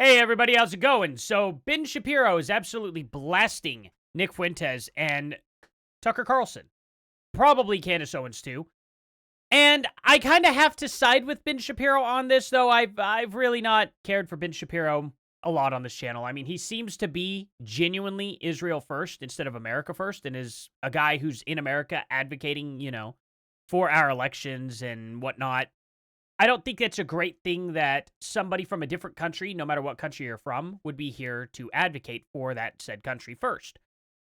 Hey everybody, how's it going? So Ben Shapiro is absolutely blasting Nick Fuentes and Tucker Carlson. Probably Candace Owens too. And I kind of have to side with Ben Shapiro on this, though. I've really not cared for Ben Shapiro a lot on this channel. I mean, he seems to be genuinely Israel first instead of America first, and is a guy who's in America advocating, for our elections and whatnot. I don't think it's a great thing that somebody from a different country, no matter what country you're from, would be here to advocate for that said country first.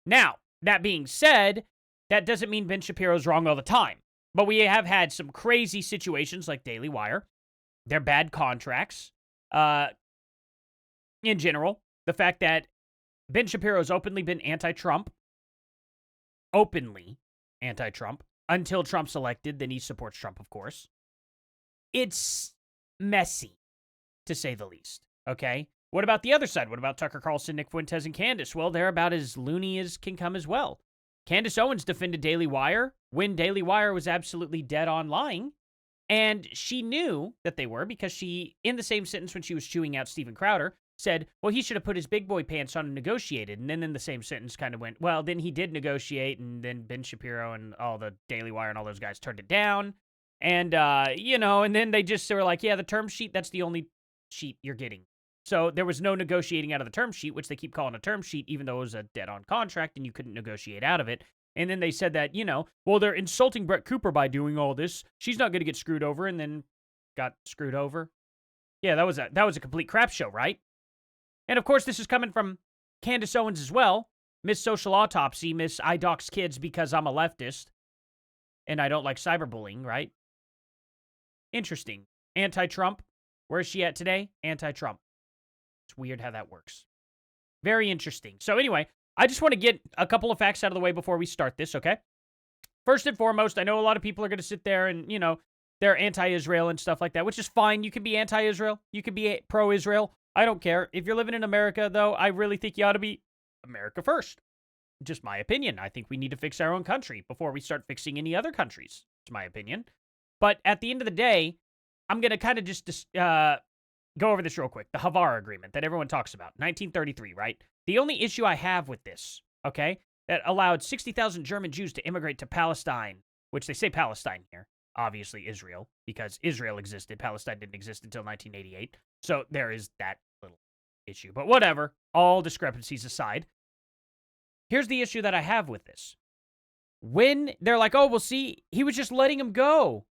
Now, that being said, that doesn't mean Ben Shapiro's wrong all the time. But we have had some crazy situations like Daily Wire. They're bad contracts. In general, the fact that Ben Shapiro's openly been anti-Trump, until Trump's elected, then he supports Trump, of course. It's messy, to say the least, okay? What about the other side? What about Tucker Carlson, Nick Fuentes, and Candace? Well, they're about as loony as can come as well. Candace Owens defended Daily Wire when Daily Wire was absolutely dead on lying, and she knew that they were because she, in the same sentence when she was chewing out Steven Crowder, said, well, he should have put his big boy pants on and negotiated, and then in the same sentence kind of went, well, then he did negotiate, and then Ben Shapiro and all the Daily Wire and all those guys turned it down. And, and then they just were like, yeah, the term sheet, that's the only sheet you're getting. So there was no negotiating out of the term sheet, which they keep calling a term sheet, even though it was a dead-on contract and you couldn't negotiate out of it. And then they said that, well, they're insulting Brett Cooper by doing all this. She's not going to get screwed over, and then got screwed over. Yeah, that was a complete crap show, right? And, of course, this is coming from Candace Owens as well. Miss Social Autopsy, Miss I dox kids because I'm a leftist. And I don't like cyberbullying, right? Interesting. Anti-Trump. Where's she at today? Anti-Trump. It's weird how that works. Very interesting. So anyway, I just want to get a couple of facts out of the way before we start this, okay? First and foremost, I know a lot of people are going to sit there and, they're anti-Israel and stuff like that, which is fine. You can be anti-Israel. You can be pro-Israel. I don't care. If you're living in America, though, I really think you ought to be America first. Just my opinion. I think we need to fix our own country before we start fixing any other countries. It's my opinion. But at the end of the day, I'm going to kind of just go over this real quick. The Havar Agreement that everyone talks about. 1933, right? The only issue I have with this, okay, that allowed 60,000 German Jews to immigrate to Palestine, which they say Palestine here. Obviously Israel, because Israel existed. Palestine didn't exist until 1988. So there is that little issue. But whatever. All discrepancies aside. Here's the issue that I have with this. When they're like, oh, well, see, he was just letting him go,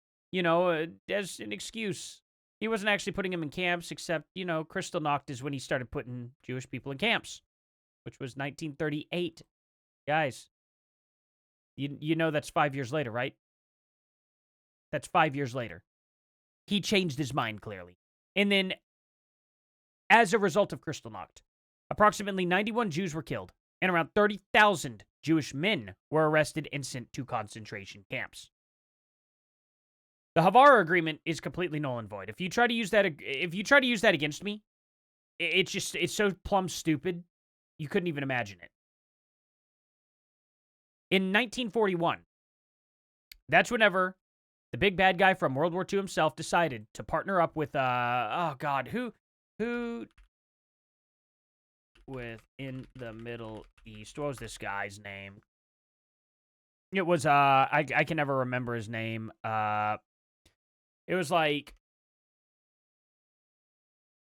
as an excuse. He wasn't actually putting him in camps, except, Kristallnacht is when he started putting Jewish people in camps, which was 1938. Guys, you know that's 5 years later, right? That's 5 years later. He changed his mind, clearly. And then, as a result of Kristallnacht, approximately 91 Jews were killed, and around 30,000 Jewish men were arrested and sent to concentration camps. The Havar Agreement is completely null and void. If you try to use that against me, it's so plumb stupid, you couldn't even imagine it. In 1941, that's whenever the big bad guy from World War II himself decided to partner up with who within the Middle East. What was this guy's name? It was I can never remember his name. It was like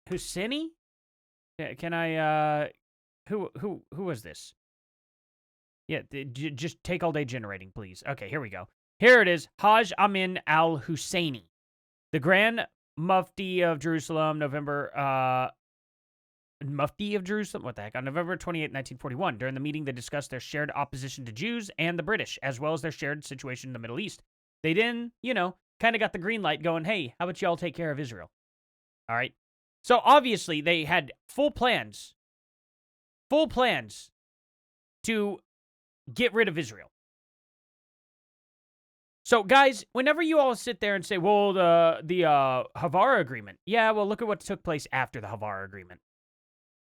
Husseini? Can I who was this? Yeah, just take all day generating, please. Okay, here we go. Here it is. Hajj Amin al-Husseini, the Grand Mufti of Jerusalem, Mufti of Jerusalem? What the heck? On November 28, 1941, during the meeting, they discussed their shared opposition to Jews and the British, as well as their shared situation in the Middle East. They then, kind of got the green light going, hey, how about y'all take care of Israel? All right? So, obviously, they had full plans to get rid of Israel. So, guys, whenever you all sit there and say, well, the Havar Agreement, yeah, well, look at what took place after the Havar Agreement.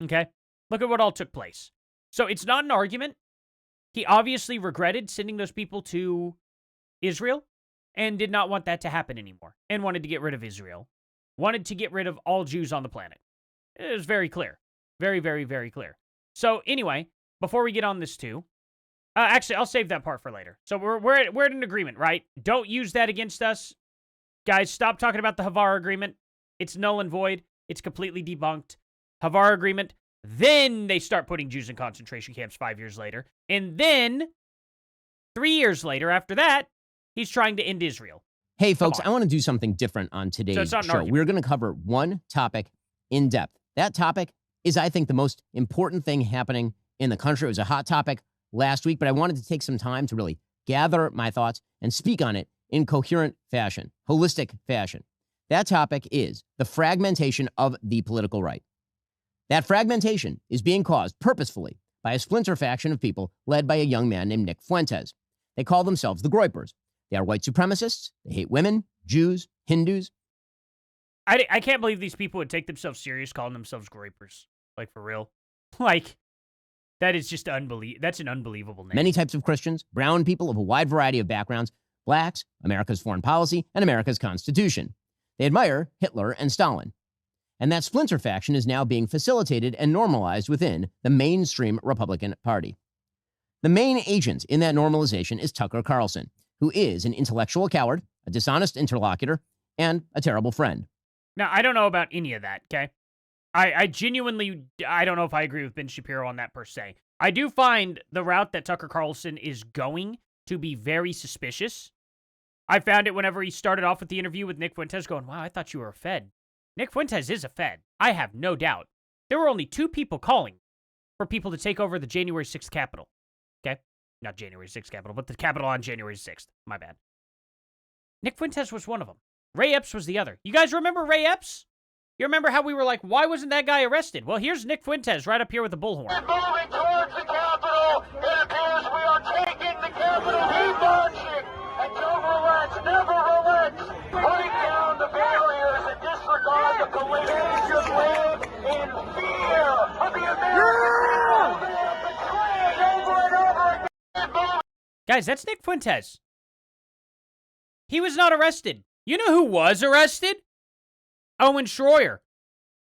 Okay? Look at what all took place. So, it's not an argument. He obviously regretted sending those people to Israel and did not want that to happen anymore and wanted to get rid of Israel. Wanted to get rid of all Jews on the planet. It was very clear. Very, very, very clear. So anyway, before we get on this too, actually, I'll save that part for later. So we're at an agreement, right? Don't use that against us. Guys, stop talking about the Havara Agreement. It's null and void. It's completely debunked. Havara Agreement. Then they start putting Jews in concentration camps 5 years later. And then 3 years later, after that, he's trying to end Israel. Hey, folks, I want to do something different on today's show. We're going to cover one topic in depth. That topic is, I think, the most important thing happening in the country. It was a hot topic last week, but I wanted to take some time to really gather my thoughts and speak on it in coherent fashion, holistic fashion. That topic is the fragmentation of the political right. That fragmentation is being caused purposefully by a splinter faction of people led by a young man named Nick Fuentes. They call themselves the Groypers. They are white supremacists. They hate women, Jews, Hindus. I can't believe these people would take themselves serious calling themselves Groypers. Like, for real. Like, that is just that's an unbelievable name. Many types of Christians, brown people of a wide variety of backgrounds, blacks, America's foreign policy, and America's Constitution. They admire Hitler and Stalin. And that splinter faction is now being facilitated and normalized within the mainstream Republican Party. The main agent in that normalization is Tucker Carlson, who is an intellectual coward, a dishonest interlocutor, and a terrible friend. Now, I don't know about any of that, okay? I genuinely, I don't know if I agree with Ben Shapiro on that per se. I do find the route that Tucker Carlson is going to be very suspicious. I found it whenever he started off with the interview with Nick Fuentes going, wow, I thought you were a Fed. Nick Fuentes is a Fed. I have no doubt. There were only 2 people calling for people to take over the January 6th Capitol. Okay? Not January 6th Capitol, but the Capitol on January 6th. My bad. Nick Fuentes was one of them. Ray Epps was the other. You guys remember Ray Epps? You remember how we were like, why wasn't that guy arrested? Well, here's Nick Fuentes right up here with the bullhorn. We're moving towards the Capitol. It appears we are taking the Capitol. Keep marching and don't relax. Never relax. Break down the barriers and disregard the collision. Just live in fear of the American people. They are betraying over and over again. Guys, that's Nick Fuentes. He was not arrested. You know who was arrested? Owen Schroyer.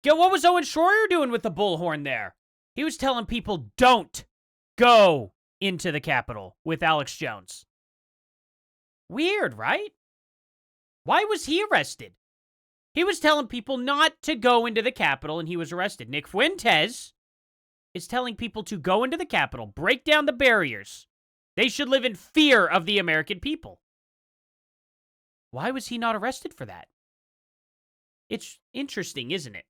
What was Owen Schroyer doing with the bullhorn there? He was telling people, don't go into the Capitol with Alex Jones. Weird, right? Why was he arrested? He was telling people not to go into the Capitol, and he was arrested. Nick Fuentes is telling people to go into the Capitol, break down the barriers. They should live in fear of the American people. Why was he not arrested for that? It's interesting, isn't it?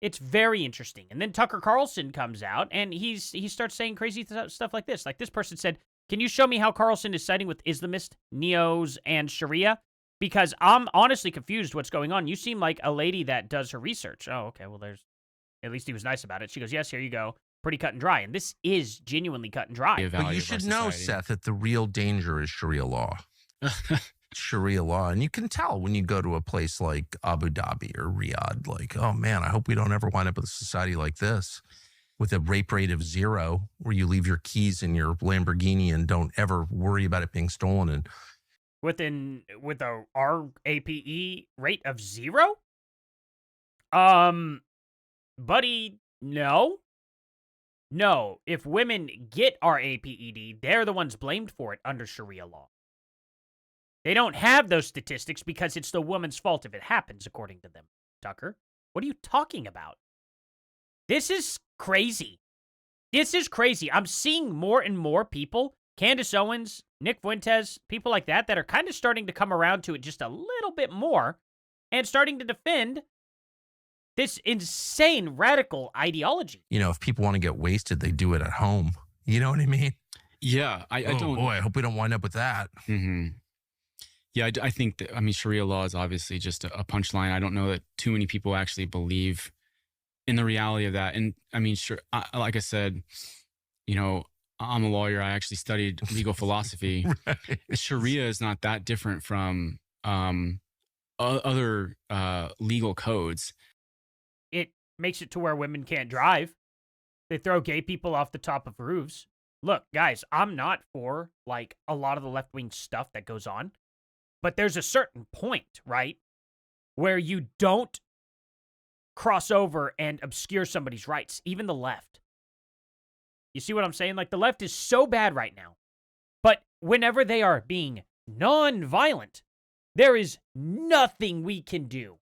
It's very interesting. And then Tucker Carlson comes out, and he starts saying crazy stuff like this. Like, this person said, can you show me how Carlson is siding with Islamist, neos, and Sharia? Because I'm honestly confused what's going on. You seem like a lady that does her research. Oh, okay, well, at least he was nice about it. She goes, yes, here you go. Pretty cut and dry. And this is genuinely cut and dry. But you should know, Seth, that the real danger is Sharia law. Sharia law. And you can tell when you go to a place like Abu Dhabi or Riyadh, like, oh man, I hope we don't ever wind up with a society like this with a rape rate of 0, where you leave your keys in your Lamborghini and don't ever worry about it being stolen. And with a RAPE rate of 0? Buddy, no. No, if women get RAPED, they're the ones blamed for it under Sharia law. They don't have those statistics because it's the woman's fault if it happens, according to them. Tucker, what are you talking about? This is crazy. This is crazy. I'm seeing more and more people, Candace Owens, Nick Fuentes, people like that are kind of starting to come around to it just a little bit more and starting to defend this insane radical ideology. You know, if people want to get wasted, they do it at home. You know what I mean? Yeah. I don't. Oh boy, I hope we don't wind up with that. Mm-hmm. Yeah, I think that, Sharia law is obviously just a punchline. I don't know that too many people actually believe in the reality of that. And sure, like I said, I'm a lawyer. I actually studied legal philosophy. Right. Sharia is not that different from other legal codes. It makes it to where women can't drive. They throw gay people off the top of roofs. Look, guys, I'm not for, like, a lot of the left-wing stuff that goes on. But there's a certain point, right, where you don't cross over and obscure somebody's rights, even the left. You see what I'm saying? Like, the left is so bad right now. But whenever they are being non-violent, there is nothing we can do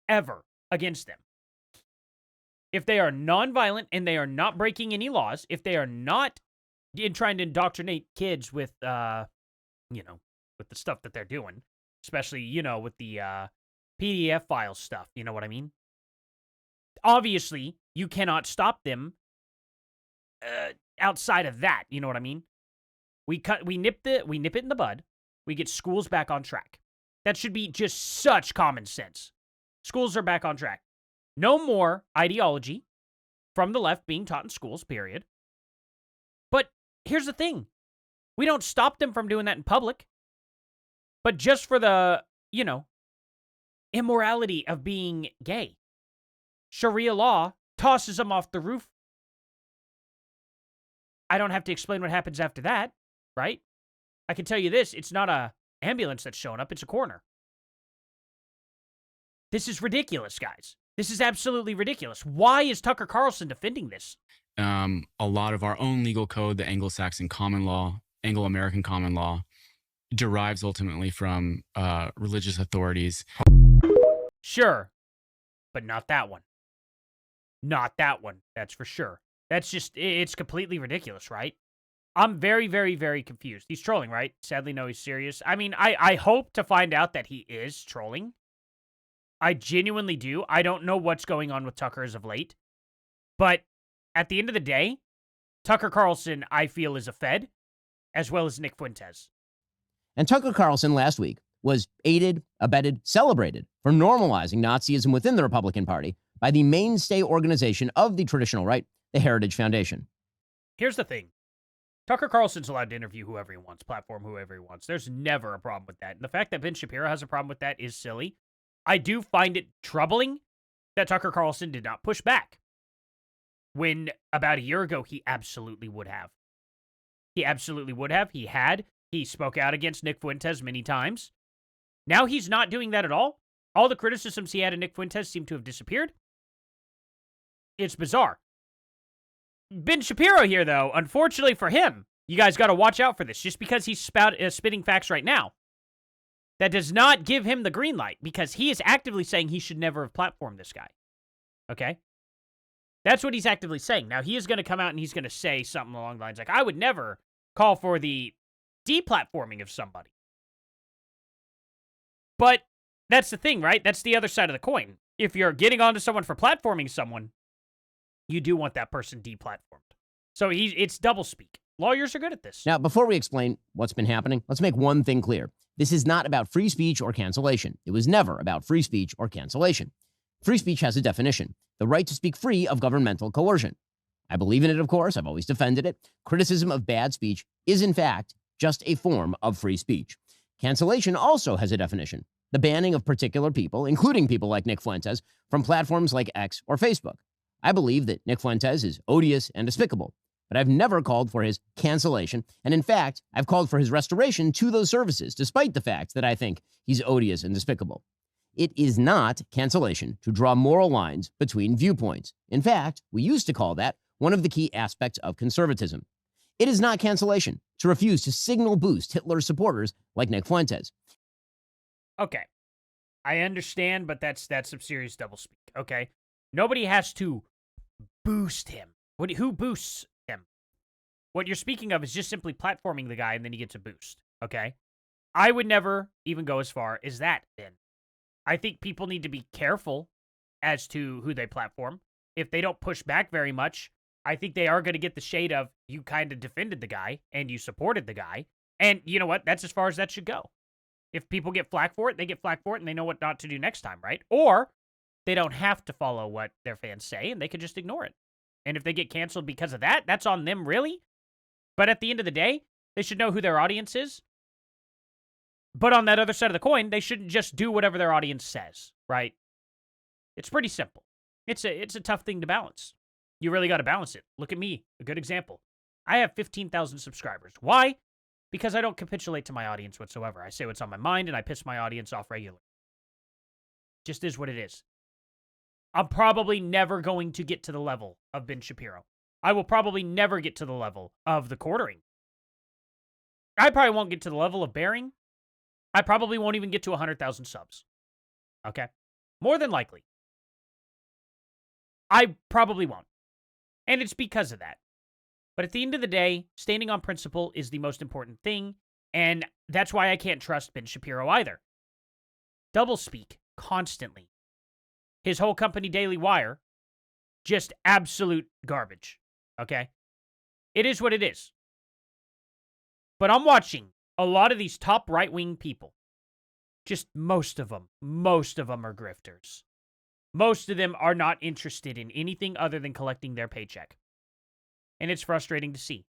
ever against them. If they are non-violent and they are not breaking any laws, if they are not trying to indoctrinate kids with, with the stuff that they're doing, especially, with the PDF file stuff, you know what I mean? Obviously, you cannot stop them outside of that, you know what I mean? We nip it in the bud. We get schools back on track. That should be just such common sense. Schools are back on track. No more ideology from the left being taught in schools, period. But here's the thing. We don't stop them from doing that in public. But just for the, immorality of being gay, Sharia law tosses them off the roof. I don't have to explain what happens after that, right? I can tell you this. It's not a ambulance that's showing up. It's a coroner. This is ridiculous, guys. This is absolutely ridiculous. Why is Tucker Carlson defending this? A lot of our own legal code, the Anglo-Saxon common law, Anglo-American common law, derives ultimately from religious authorities. Sure, but not that one. Not that one, that's for sure. That's just, it's completely ridiculous, right? I'm very, very, very confused. He's trolling, right? Sadly, no, he's serious. I mean, I hope to find out that he is trolling. I genuinely do. I don't know what's going on with Tucker as of late. But at the end of the day, Tucker Carlson, I feel, is a Fed, as well as Nick Fuentes. And Tucker Carlson last week was aided, abetted, celebrated for normalizing Nazism within the Republican Party by the mainstay organization of the traditional right, the Heritage Foundation. Here's the thing. Tucker Carlson's allowed to interview whoever he wants, platform whoever he wants. There's never a problem with that. And the fact that Ben Shapiro has a problem with that is silly. I do find it troubling that Tucker Carlson did not push back, when about a year ago he absolutely would have. He absolutely would have. He had. He spoke out against Nick Fuentes many times. Now he's not doing that at all. All the criticisms he had of Nick Fuentes seem to have disappeared. It's bizarre. Ben Shapiro here, though, unfortunately for him, you guys got to watch out for this. Just because he's spitting facts right now, that does not give him the green light, because he is actively saying he should never have platformed this guy. Okay? That's what he's actively saying. Now, he is going to come out and he's going to say something along the lines like, I would never call for the deplatforming of somebody. But that's the thing, right? That's the other side of the coin. If you're getting onto someone for platforming someone, you do want that person deplatformed. So it's doublespeak. Lawyers are good at this. Now, before we explain what's been happening, let's make one thing clear. This is not about free speech or cancellation. It was never about free speech or cancellation. Free speech has a definition: the right to speak free of governmental coercion. I believe in it, of course. I've always defended it. Criticism of bad speech is, in fact, just a form of free speech. Cancellation also has a definition: the banning of particular people, including people like Nick Fuentes, from platforms like X or Facebook. I believe that Nick Fuentes is odious and despicable, but I've never called for his cancellation, and in fact, I've called for his restoration to those services, despite the fact that I think he's odious and despicable. It is not cancellation to draw moral lines between viewpoints. In fact, we used to call that one of the key aspects of conservatism. It is not cancellation to refuse to signal boost Hitler's supporters like Nick Fuentes. Okay. I understand, but that's some serious doublespeak, okay? Nobody has to boost him. Who boosts him? What you're speaking of is just simply platforming the guy and then he gets a boost, okay? I would never even go as far as that, then. I think people need to be careful as to who they platform. If they don't push back very much, I think they are going to get the shade of, you kind of defended the guy and you supported the guy. And you know what? That's as far as that should go. If people get flack for it, they get flack for it and they know what not to do next time, right? Or they don't have to follow what their fans say and they can just ignore it. And if they get canceled because of that, that's on them, really. But at the end of the day, they should know who their audience is. But on that other side of the coin, they shouldn't just do whatever their audience says, right? It's pretty simple. It's a tough thing to balance. You really got to balance it. Look at me, a good example. I have 15,000 subscribers. Why? Because I don't capitulate to my audience whatsoever. I say what's on my mind and I piss my audience off regularly. Just is what it is. I'm probably never going to get to the level of Ben Shapiro. I will probably never get to the level of the quartering. I probably won't get to the level of Bearing. I probably won't even get to 100,000 subs. Okay? More than likely. I probably won't. And it's because of that. But at the end of the day, standing on principle is the most important thing, and that's why I can't trust Ben Shapiro either. Doublespeak constantly. His whole company, Daily Wire, just absolute garbage. Okay? It is what it is. But I'm watching a lot of these top right-wing people. Just most of them are grifters. Most of them are not interested in anything other than collecting their paycheck. And it's frustrating to see.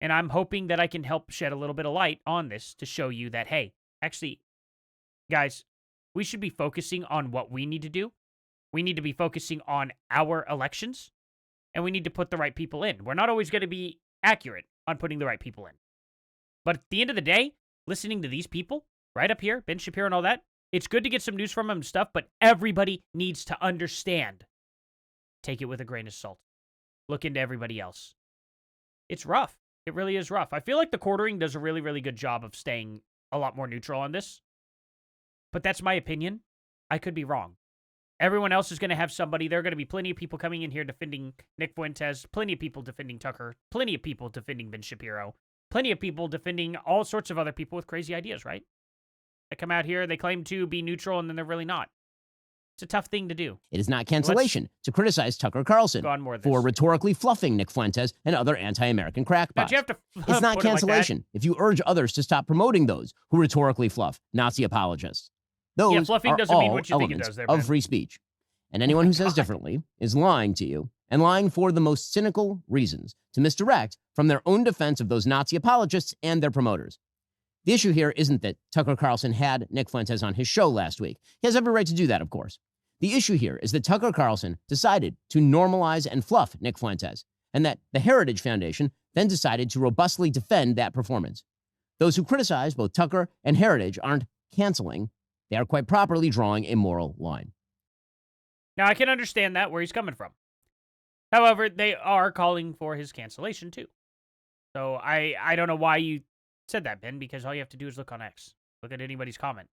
And I'm hoping that I can help shed a little bit of light on this to show you that, hey, actually, guys, we should be focusing on what we need to do. We need to be focusing on our elections, and we need to put the right people in. We're not always going to be accurate on putting the right people in. But at the end of the day, listening to these people, right up here, Ben Shapiro and all that, it's good to get some news from them and stuff, but everybody needs to understand. Take it with a grain of salt. Look into everybody else. It's rough. It really is rough. I feel like the quartering does a really, really good job of staying a lot more neutral on this. But that's my opinion. I could be wrong. Everyone else is going to have somebody. There are going to be plenty of people coming in here defending Nick Fuentes, plenty of people defending Tucker, plenty of people defending Ben Shapiro, plenty of people defending all sorts of other people with crazy ideas, right? They come out here, they claim to be neutral, and then they're really not. It's a tough thing to do. It is not cancellation to criticize Tucker Carlson for rhetorically fluffing Nick Fuentes and other anti-American crackpots. It's not cancellation if you urge others to stop promoting those who rhetorically fluff Nazi apologists. Those fluffing are doesn't all mean what you think it elements does there, of Ben. free speech. And anyone who says differently is lying to you, and lying for the most cynical reasons, to misdirect from their own defense of those Nazi apologists and their promoters. The issue here isn't that Tucker Carlson had Nick Fuentes on his show last week. He has every right to do that, of course. The issue here is that Tucker Carlson decided to normalize and fluff Nick Fuentes, and that the Heritage Foundation then decided to robustly defend that performance. Those who criticize both Tucker and Heritage aren't canceling. They are quite properly drawing a moral line. Now, I can understand that, where he's coming from. However, they are calling for his cancellation, too. So I don't know why you said that, Ben, because all you have to do is look on X. Look at anybody's comment.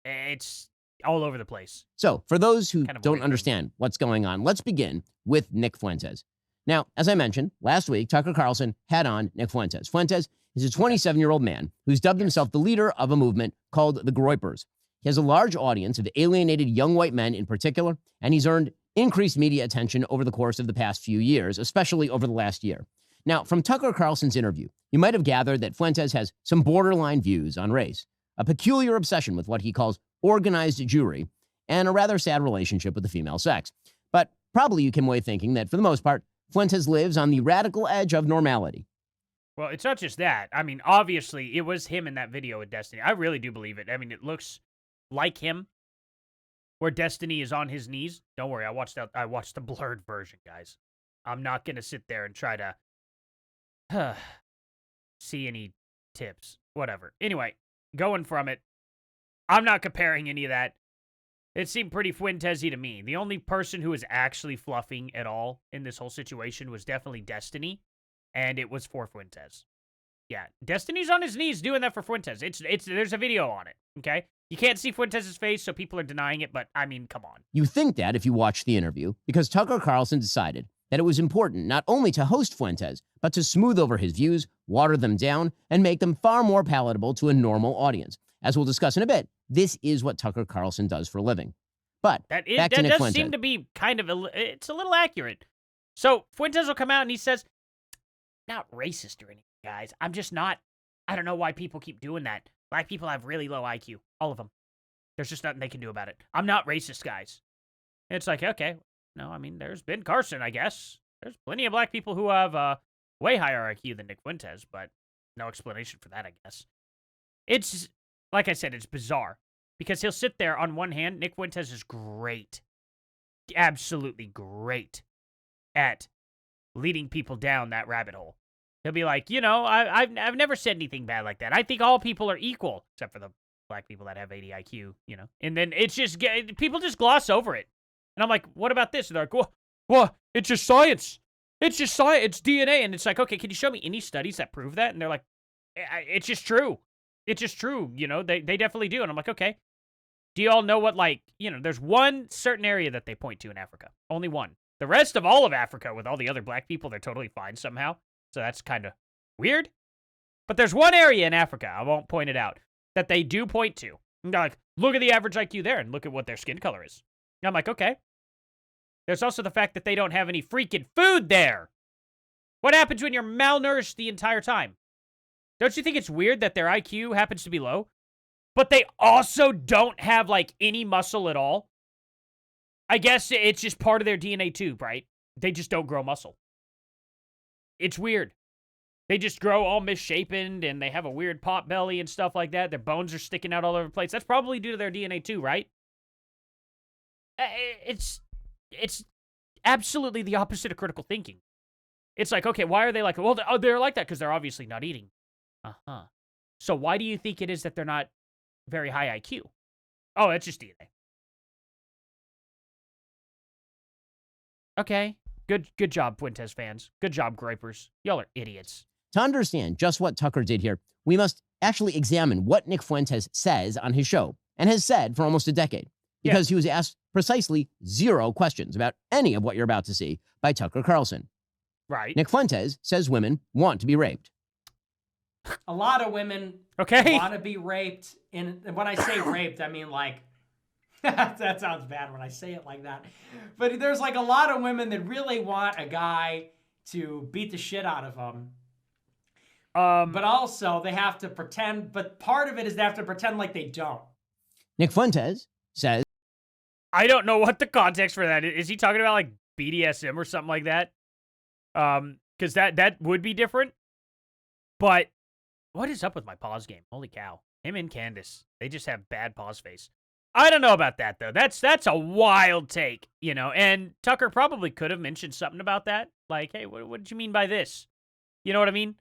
It's all over the place. So, for those who don't understand what's going on, let's begin with Nick Fuentes. Now, as I mentioned, last week, Tucker Carlson had on Nick Fuentes. Fuentes is a 27-year-old man who's dubbed himself the leader of a movement called the Groypers. He has a large audience of alienated young white men in particular, and he's earned increased media attention over the course of the past few years, especially over the last year. Now, from Tucker Carlson's interview, you might have gathered that Fuentes has some borderline views on race, a peculiar obsession with what he calls organized Jewry, and a rather sad relationship with the female sex. But probably you came away thinking that, for the most part, Fuentes lives on the radical edge of normality. Well, it's not just that. I mean, obviously, it was him in that video with Destiny. I really do believe it. I mean, it looks like him, where Destiny is on his knees. Don't worry, I watched the blurred version, guys. I'm not going to sit there and try to see any tips. Whatever. Anyway, going from it, I'm not comparing any of that. It seemed pretty Fuentes-y to me. The only person who was actually fluffing at all in this whole situation was definitely Destiny, and it was for Fuentes. Yeah, Destiny's on his knees doing that for Fuentes. There's a video on it, okay? You can't see Fuentes' face, so people are denying it, but, I mean, come on. You think that if you watch the interview, because Tucker Carlson decided that it was important not only to host Fuentes, but to smooth over his views, water them down, and make them far more palatable to a normal audience. As we'll discuss in a bit, this is what Tucker Carlson does for a living. But that does seem to be kind of, it's a little accurate. So Fuentes will come out and he says, not racist or anything, guys. I'm just not, I don't know why people keep doing that. Black people have really low IQ. All of them. There's just nothing they can do about it. I'm not racist, guys. And it's like, okay. No, I mean, there's Ben Carson, I guess. There's plenty of black people who have way higher IQ than Nick Fuentes, but no explanation for that, I guess. It's, like I said, it's bizarre. Because he'll sit there, on one hand, Nick Fuentes is great. Absolutely great at leading people down that rabbit hole. He'll be like, you know, I've never said anything bad like that. I think all people are equal, except for the black people that have 80 IQ, you know. And then it's just, people just gloss over it. And I'm like, what about this? And they're like, well, it's just science. It's just science. It's DNA. And it's like, okay, can you show me any studies that prove that? And they're like, it's just true. It's just true. You know, they definitely do. And I'm like, okay. Do you all know what, like, you know, there's one certain area that they point to in Africa. Only one. The rest of all of Africa, with all the other black people, they're totally fine somehow. So that's kind of weird. But there's one area in Africa, I won't point it out, that they do point to. And they're like, look at the average IQ there and look at what their skin color is. And I'm like, okay. There's also the fact that they don't have any freaking food there. What happens when you're malnourished the entire time? Don't you think it's weird that their IQ happens to be low, but they also don't have, like, any muscle at all? I guess it's just part of their DNA too, right? They just don't grow muscle. It's weird. They just grow all misshapen, and they have a weird pot belly and stuff like that. Their bones are sticking out all over the place. That's probably due to their DNA too, right? It's absolutely the opposite of critical thinking. It's like, okay, why are they like, well, they're like that because they're obviously not eating. Uh-huh. So why do you think it is that they're not very high IQ? Oh, it's just DNA. Okay. Good job, Fuentes fans. Good job, gripers. Y'all are idiots. To understand just what Tucker did here, we must actually examine what Nick Fuentes says on his show, and has said for almost a decade, because he was asked precisely 0 questions about any of what you're about to see by Tucker Carlson. Right. Nick Fuentes says women want to be raped. A lot of women want to be raped. And when I say raped, I mean like, that sounds bad when I say it like that. But there's like a lot of women that really want a guy to beat the shit out of them. But also they have to pretend, but part of it is they have to pretend like they don't. Nick Fuentes says, I don't know what the context for that is. Is he talking about like BDSM or something like that? Because that would be different. But what is up with my pause game? Holy cow. Him and Candace, they just have bad pause face. I don't know about that, though. That's a wild take, you know, and Tucker probably could have mentioned something about that. Like, hey, what did you mean by this? You know what I mean?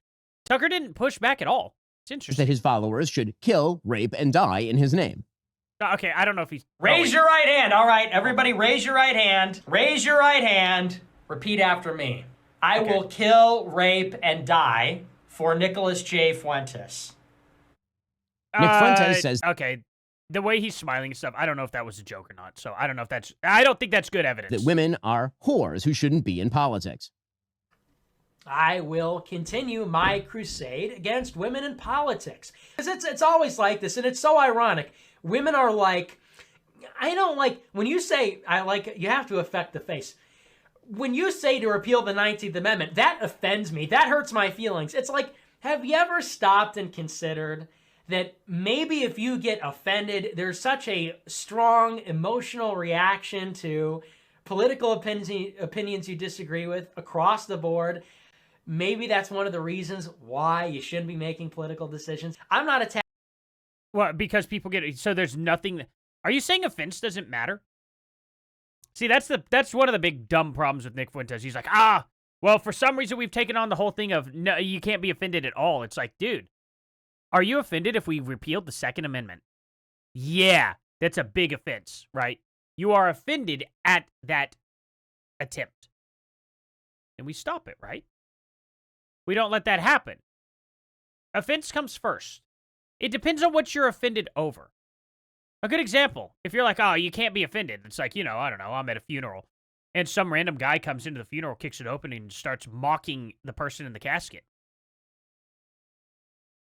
Tucker didn't push back at all. It's interesting. That his followers should kill, rape, and die in his name. Okay, I don't know if he's... Raise your right hand. All right, everybody raise your right hand. Raise your right hand. Repeat after me. I will kill, rape, and die for Nicholas J. Fuentes. Nick Fuentes says... Okay, the way he's smiling and stuff, I don't know if that was a joke or not. So I don't know if that's... I don't think that's good evidence. That women are whores who shouldn't be in politics. I will continue my crusade against women in politics. Because it's always like this, and it's so ironic. Women are like... I don't like... When you say, I like... You have to affect the face. When you say to repeal the 19th Amendment, that offends me. That hurts my feelings. It's like, have you ever stopped and considered that maybe if you get offended, there's such a strong emotional reaction to political opinions you disagree with across the board. Maybe that's one of the reasons why you shouldn't be making political decisions. I'm not attacking. Well, because people get... So there's nothing... Are you saying offense doesn't matter? See, that's one of the big dumb problems with Nick Fuentes. He's like, well, for some reason we've taken on the whole thing of, no, you can't be offended at all. It's like, dude, are you offended if we repealed the Second Amendment? Yeah, that's a big offense, right? You are offended at that attempt. And we stop it, right? We don't let that happen. Offense comes first. It depends on what you're offended over. A good example, if you're like, oh, you can't be offended. It's like, you know, I don't know, I'm at a funeral, and some random guy comes into the funeral, kicks it open, and starts mocking the person in the casket.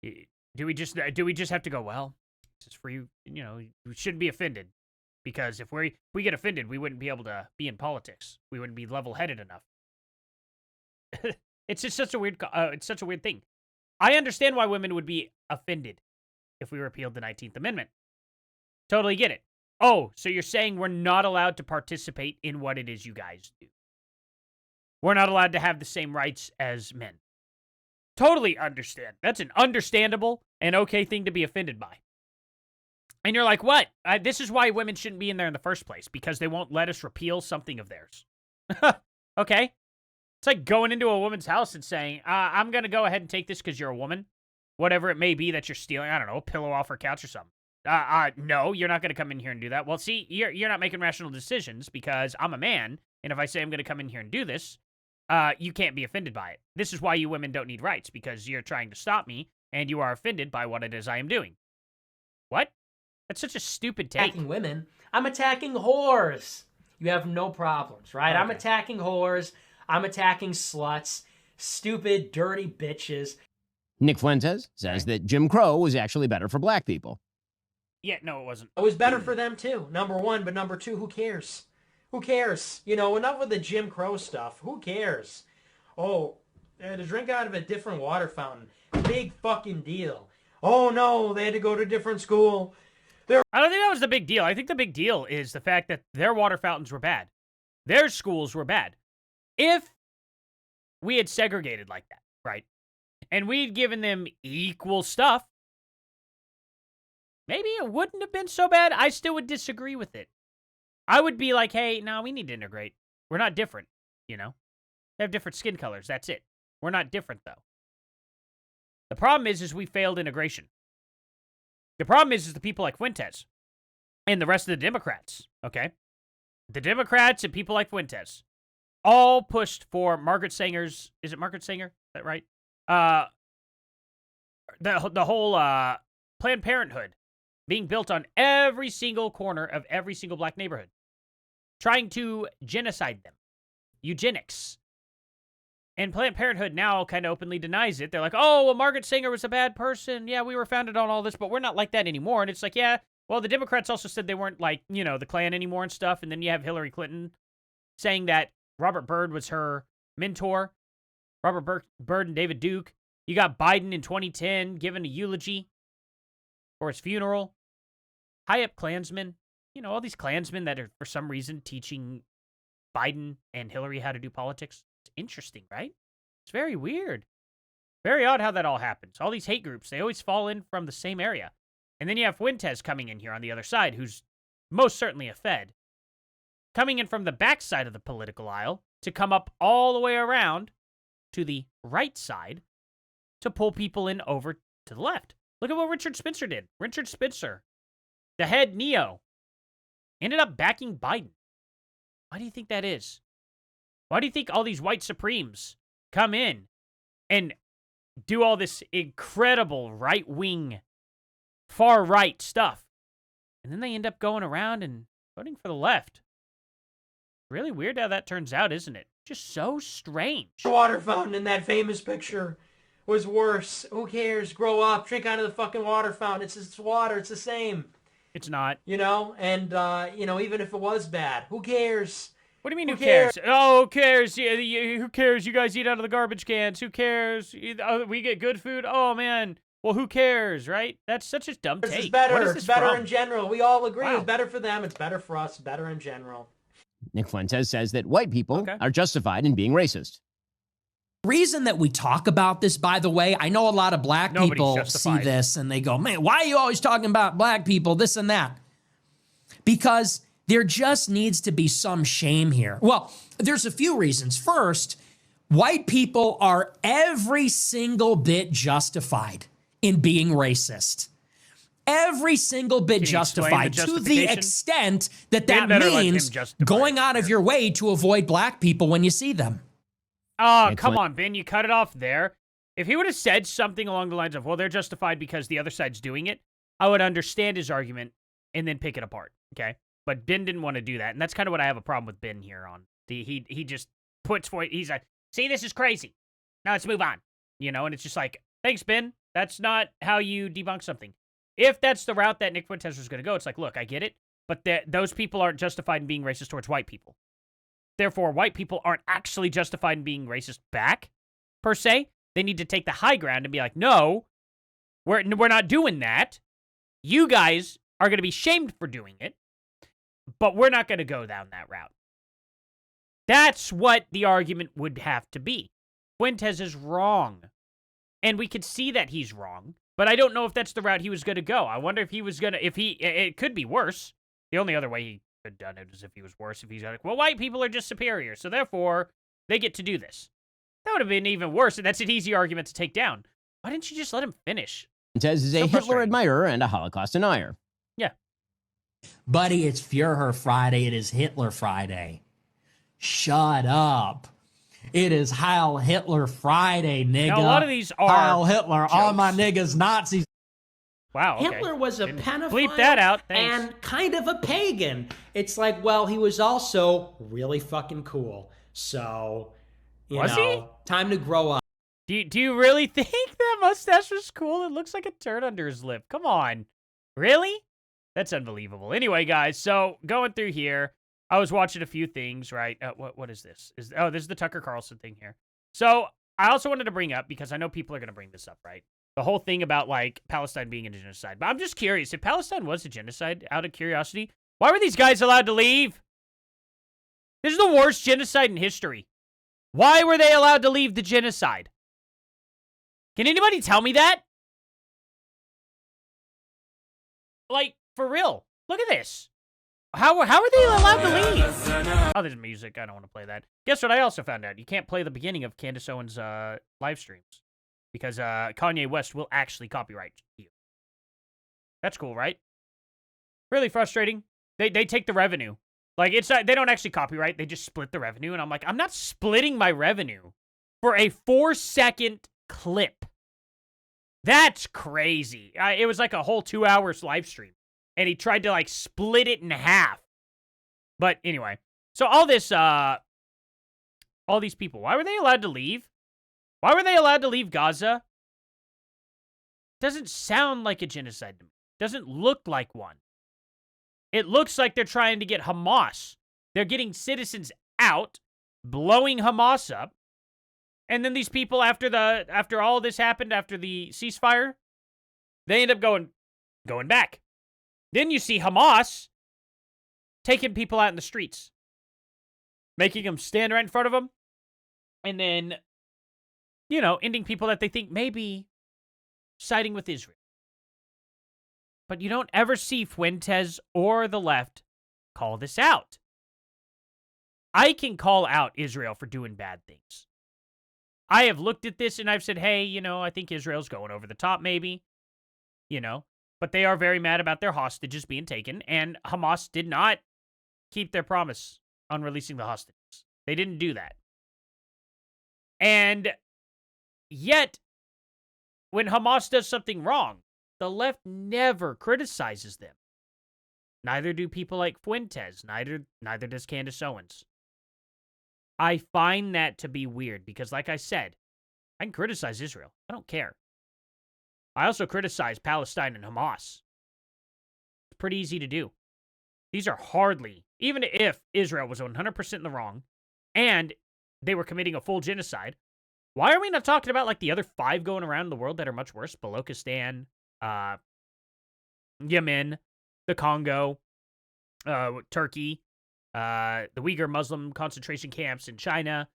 Do we just have to go, well, this is for you, you know, we shouldn't be offended, because if we get offended, we wouldn't be able to be in politics. We wouldn't be level-headed enough. It's just such a weird thing. I understand why women would be offended if we repealed the 19th Amendment. Totally get it. Oh, so you're saying we're not allowed to participate in what it is you guys do. We're not allowed to have the same rights as men. Totally understand. That's an understandable and okay thing to be offended by. And you're like, what? This is why women shouldn't be in there in the first place, because they won't let us repeal something of theirs. Okay? It's like going into a woman's house and saying, I'm going to go ahead and take this because you're a woman. Whatever it may be that you're stealing. I don't know, a pillow off her couch or something. No, you're not going to come in here and do that. Well, see, you're not making rational decisions because I'm a man, and if I say I'm going to come in here and do this, you can't be offended by it. This is why you women don't need rights, because you're trying to stop me, and you are offended by what it is I am doing. What? That's such a stupid take. Attacking women. I'm attacking whores. You have no problems, right? Okay. I'm attacking whores. I'm attacking sluts. Stupid, dirty bitches. Nick Fuentes says that Jim Crow was actually better for black people. Yeah, no, it wasn't. It was better for them too, number one, but number two, who cares? Who cares? You know, enough with the Jim Crow stuff. Who cares? Oh, they had to drink out of a different water fountain. Big fucking deal. Oh no, they had to go to a different school. I don't think that was the big deal. I think the big deal is the fact that their water fountains were bad. Their schools were bad. If we had segregated like that, right, and we'd given them equal stuff, maybe it wouldn't have been so bad. I still would disagree with it. I would be like, hey, no, we need to integrate. We're not different, you know? They have different skin colors. That's it. We're not different, though. The problem is we failed integration. The problem is the people like Fuentes and the rest of the Democrats, okay? The Democrats and people like Fuentes all pushed for Margaret Sanger's, is it Margaret Sanger? Is that right? The whole Planned Parenthood being built on every single corner of every single black neighborhood, trying to genocide them, eugenics. And Planned Parenthood now kind of openly denies it. They're like, oh, well, Margaret Sanger was a bad person. Yeah, we were founded on all this, but we're not like that anymore. And it's like, yeah, well, the Democrats also said they weren't like, you know, the Klan anymore and stuff. And then you have Hillary Clinton saying that Robert Byrd was her mentor. Robert Byrd and David Duke. You got Biden in 2010 giving a eulogy for his funeral. High-up Klansmen. You know, all these Klansmen that are, for some reason, teaching Biden and Hillary how to do politics. It's interesting, right? It's very weird. Very odd how that all happens. All these hate groups, they always fall in from the same area. And then you have Fuentes coming in here on the other side, who's most certainly a Fed, coming in from the backside of the political aisle to come up all the way around to the right side to pull people in over to the left. Look at what Richard Spencer did. Richard Spencer, the head neo, ended up backing Biden. Why do you think that is? Why do you think all these white supremes come in and do all this incredible right-wing, far-right stuff, and then they end up going around and voting for the left? Really weird how that turns out, isn't it? Just so strange. The water fountain in that famous picture was worse. Who cares? Grow up. Drink out of the fucking water fountain. It's water. It's the same. It's not. You know? And, you know, even if it was bad, who cares? What do you mean, who cares? Oh, who cares? Yeah, who cares? You guys eat out of the garbage cans. Who cares? We get good food. Oh, man. Well, who cares, right? That's such a dumb take. It's better. What is this it's better from? in general. We all agree. Wow. It's better for them. It's better for us. Better in general. Nick Fuentes says that white people are justified in being racist. Reason that we talk about this, by the way, I know a lot of black people see this and they go, man, why are you always talking about black people, this and that? Because there just needs to be some shame here. Well, there's a few reasons. First, white people are every single bit justified in being racist. Every single bit justified to the extent that that means going out of your way to avoid black people when you see them. Oh, come on, Ben, you cut it off there. If he would have said something along the lines of, well, they're justified because the other side's doing it, I would understand his argument and then pick it apart, okay? But Ben didn't want to do that, and that's kind of what I have a problem with Ben here on. He just puts forth, he's like, see, this is crazy. Now let's move on, you know? And it's just like, thanks, Ben. That's not how you debunk something. If that's the route that Nick Fuentes was going to go, it's like, look, I get it, but those people aren't justified in being racist towards white people. Therefore, white people aren't actually justified in being racist back, per se. They need to take the high ground and be like, no, we're not doing that. You guys are going to be shamed for doing it, but we're not going to go down that route. That's what the argument would have to be. Fuentes is wrong. And we could see that he's wrong, but I don't know if that's the route he was going to go. I wonder if he was going to, it could be worse. The only other way he could have done it is if he was worse, if he's like, well, white people are just superior, so therefore they get to do this. That would have been even worse, and that's an easy argument to take down. Why didn't you just let him finish? Fuentes is a Hitler admirer and a Holocaust denier. Buddy, it's Führer Friday. It is Hitler Friday. Shut up. It is Heil Hitler Friday, nigga. Now, a lot of these are Heil Hitler, jokes. all my niggas, Nazis. Wow, okay. Hitler was a pedophile bleep that out. Thanks. and kind of a pagan. It's like, well, he was also really fucking cool. So, you know, time to grow up. Do you really think that mustache was cool? It looks like a turd under his lip. Come on. Really? That's unbelievable. Anyway, guys, so going through here, I was watching a few things, right? What is this? This is the Tucker Carlson thing here. So I also wanted to bring up, because I know people are going to bring this up, right? The whole thing about, like, Palestine being a genocide. But I'm just curious, if Palestine was a genocide, out of curiosity, why were these guys allowed to leave? This is the worst genocide in history. Why were they allowed to leave the genocide? Can anybody tell me that? Like, for real. Look at this. How are they allowed to leave? Oh, there's music. I don't want to play that. Guess what I also found out? You can't play the beginning of Candace Owens' live streams. Because Kanye West will actually copyright you. That's cool, right? Really frustrating. They take the revenue. Like, it's not, they don't actually copyright. They just split the revenue. And I'm like, I'm not splitting my revenue for a 4-second clip. That's crazy. It was like a whole 2 hours live stream. And he tried to, like, split it in half. But anyway. So all this, all these people, why were they allowed to leave? Why were they allowed to leave Gaza? Doesn't sound like a genocide to me. Doesn't look like one. It looks like they're trying to get Hamas. They're getting citizens out, blowing Hamas up. And then these people, after all this happened, after the ceasefire, they end up going back. Then you see Hamas taking people out in the streets, making them stand right in front of them, and then, you know, ending people that they think may be siding with Israel. But you don't ever see Fuentes or the left call this out. I can call out Israel for doing bad things. I have looked at this and I've said, hey, you know, I think Israel's going over the top maybe, you know. But they are very mad about their hostages being taken, and Hamas did not keep their promise on releasing the hostages. They didn't do that. And yet, when Hamas does something wrong, the left never criticizes them. Neither do people like Fuentes. Neither does Candace Owens. I find that to be weird because, like I said, I can criticize Israel. I don't care. I also criticize Palestine and Hamas. It's pretty easy to do. These are hardly, even if Israel was 100% in the wrong and they were committing a full genocide, why are we not talking about like the other 5 going around in the world that are much worse? Balochistan, Yemen, the Congo, Turkey, the Uyghur Muslim concentration camps in China.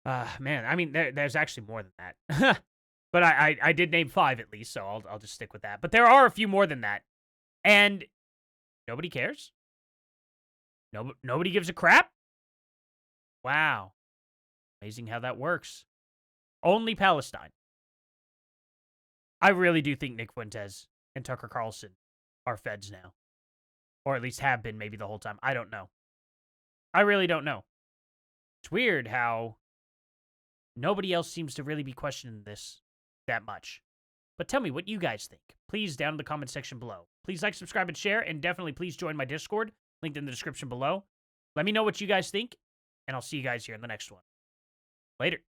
Man, I mean, there's actually more than that. But I did name 5 at least, so I'll just stick with that. But there are a few more than that. And nobody cares? Nobody gives a crap? Wow. Amazing how that works. Only Palestine. I really do think Nick Fuentes and Tucker Carlson are feds now. Or at least have been maybe the whole time. I don't know. I really don't know. It's weird how nobody else seems to really be questioning this that much. But tell me what you guys think. Please, down in the comment section below. Please like, subscribe, and share. And definitely please join my Discord. Linked in the description below. Let me know what you guys think. And I'll see you guys here in the next one. Later.